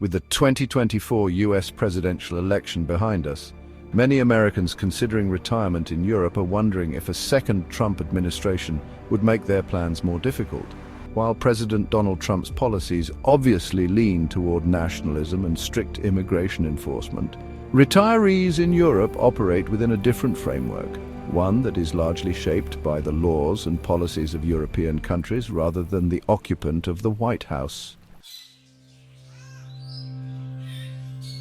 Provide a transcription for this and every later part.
With the 2024 US presidential election behind us, many Americans considering retirement in Europe are wondering if a second Trump administration would make their plans more difficult. While President Donald Trump's policies obviously lean toward nationalism and strict immigration enforcement, retirees in Europe operate within a different framework, one that is largely shaped by the laws and policies of European countries rather than the occupant of the White House.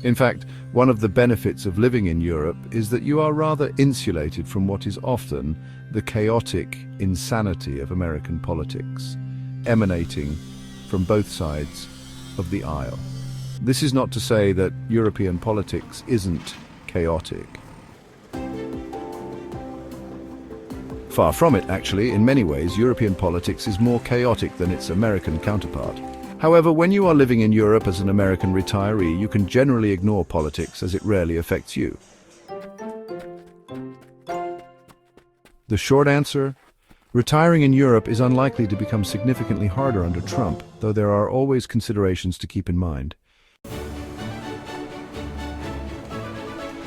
In fact, one of the benefits of living in Europe is that you are rather insulated from what is often the chaotic insanity of American politics, emanating from both sides of the aisle. This is not to say that European politics isn't chaotic. Far from it, actually. In many ways, European politics is more chaotic than its American counterpart. However, when you are living in Europe as an American retiree, you can generally ignore politics as it rarely affects you. The short answer: retiring in Europe is unlikely to become significantly harder under Trump, though there are always considerations to keep in mind.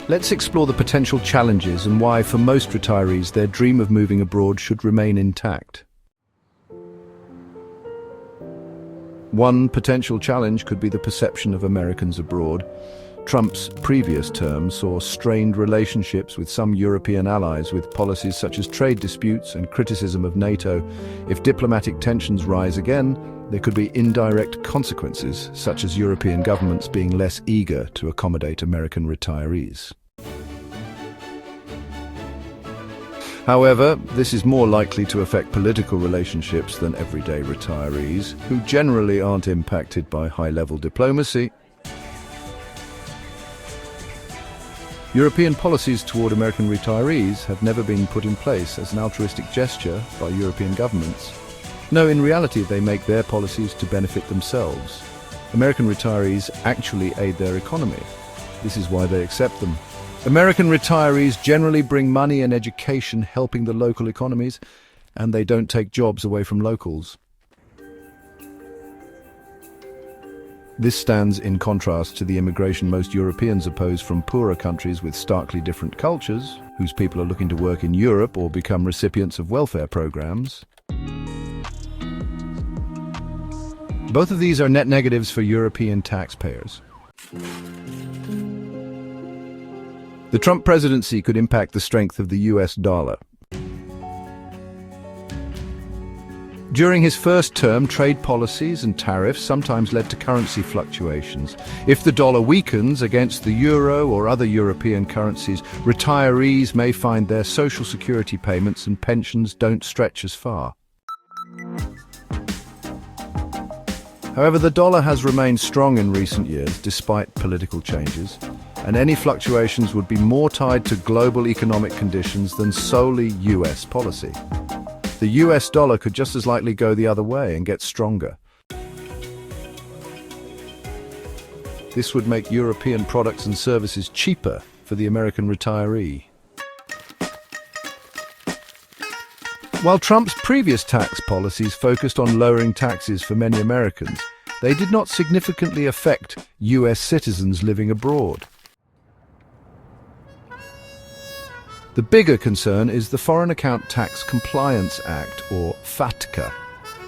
Let's explore the potential challenges and why, for most retirees, their dream of moving abroad should remain intact. One potential challenge could be the perception of Americans abroad. Trump's previous term saw strained relationships with some European allies, with policies such as trade disputes and criticism of NATO. If diplomatic tensions rise again, there could be indirect consequences, such as European governments being less eager to accommodate American retirees. However, this is more likely to affect political relationships than everyday retirees, who generally aren't impacted by high-level diplomacy. European policies toward American retirees have never been put in place as an altruistic gesture by European governments. No, in reality, they make their policies to benefit themselves. American retirees actually aid their economy. This is why they accept them. American retirees generally bring money and education, helping the local economies, and they don't take jobs away from locals. This stands in contrast to the immigration most Europeans oppose from poorer countries with starkly different cultures, whose people are looking to work in Europe or become recipients of welfare programs. Both of these are net negatives for European taxpayers. The Trump presidency could impact the strength of the US dollar. During his first term, trade policies and tariffs sometimes led to currency fluctuations. If the dollar weakens against the euro or other European currencies, retirees may find their social security payments and pensions don't stretch as far. However, the dollar has remained strong in recent years despite political changes, and any fluctuations would be more tied to global economic conditions than solely US policy. The US dollar could just as likely go the other way and get stronger. This would make European products and services cheaper for the American retiree. While Trump's previous tax policies focused on lowering taxes for many Americans, they did not significantly affect US citizens living abroad. The bigger concern is the Foreign Account Tax Compliance Act, or FATCA,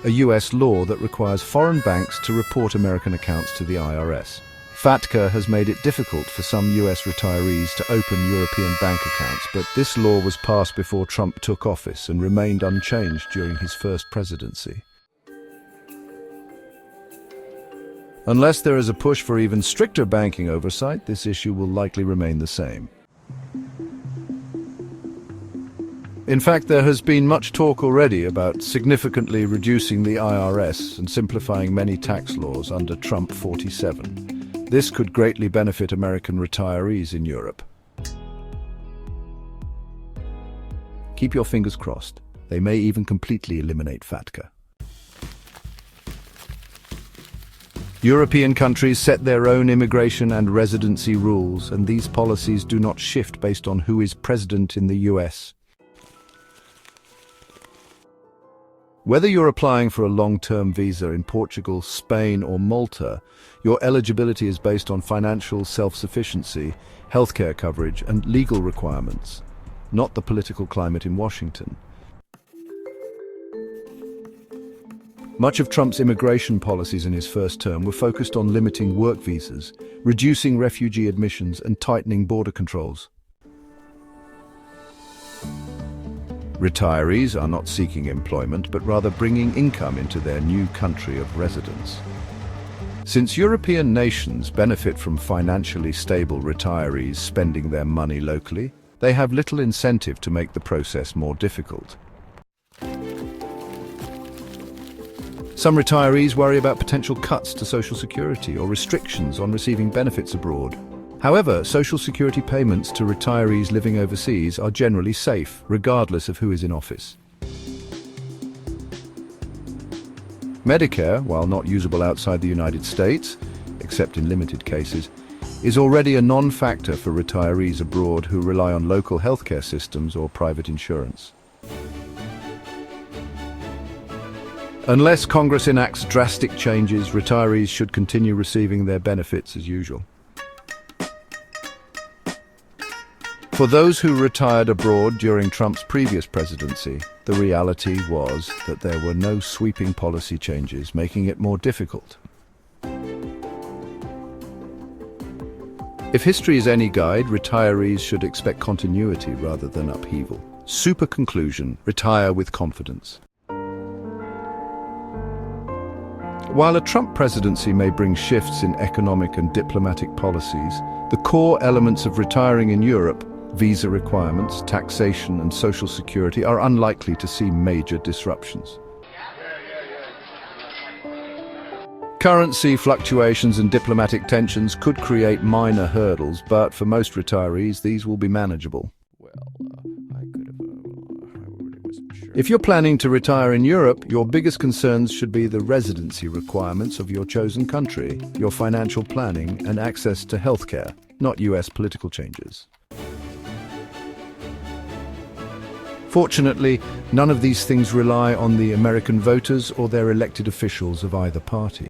a US law that requires foreign banks to report American accounts to the IRS. FATCA has made it difficult for some US retirees to open European bank accounts, but this law was passed before Trump took office and remained unchanged during his first presidency. Unless there is a push for even stricter banking oversight, this issue will likely remain the same. In fact, there has been much talk already about significantly reducing the IRS and simplifying many tax laws under Trump 47. This could greatly benefit American retirees in Europe. Keep your fingers crossed. They may even completely eliminate FATCA. European countries set their own immigration and residency rules, and these policies do not shift based on who is president in the US. Whether you're applying for a long-term visa in Portugal, Spain, or Malta, your eligibility is based on financial self-sufficiency, healthcare coverage, and legal requirements, not the political climate in Washington. Much of Trump's immigration policies in his first term were focused on limiting work visas, reducing refugee admissions, and tightening border controls. Retirees are not seeking employment, but rather bringing income into their new country of residence. Since European nations benefit from financially stable retirees spending their money locally, they have little incentive to make the process more difficult. Some retirees worry about potential cuts to Social Security or restrictions on receiving benefits abroad. However, Social Security payments to retirees living overseas are generally safe, regardless of who is in office. Medicare, while not usable outside the United States, except in limited cases, is already a non-factor for retirees abroad who rely on local healthcare systems or private insurance. Unless Congress enacts drastic changes, retirees should continue receiving their benefits as usual. For those who retired abroad during Trump's previous presidency, the reality was that there were no sweeping policy changes, making it more difficult. If history is any guide, retirees should expect continuity rather than upheaval. Super conclusion: retire with confidence. While a Trump presidency may bring shifts in economic and diplomatic policies, the core elements of retiring in Europe, visa requirements, taxation, and social security, are unlikely to see major disruptions. Currency fluctuations and diplomatic tensions could create minor hurdles, but for most retirees, these will be manageable. If you're planning to retire in Europe, your biggest concerns should be the residency requirements of your chosen country, your financial planning, and access to healthcare, not US political changes. Fortunately, none of these things rely on the American voters or their elected officials of either party.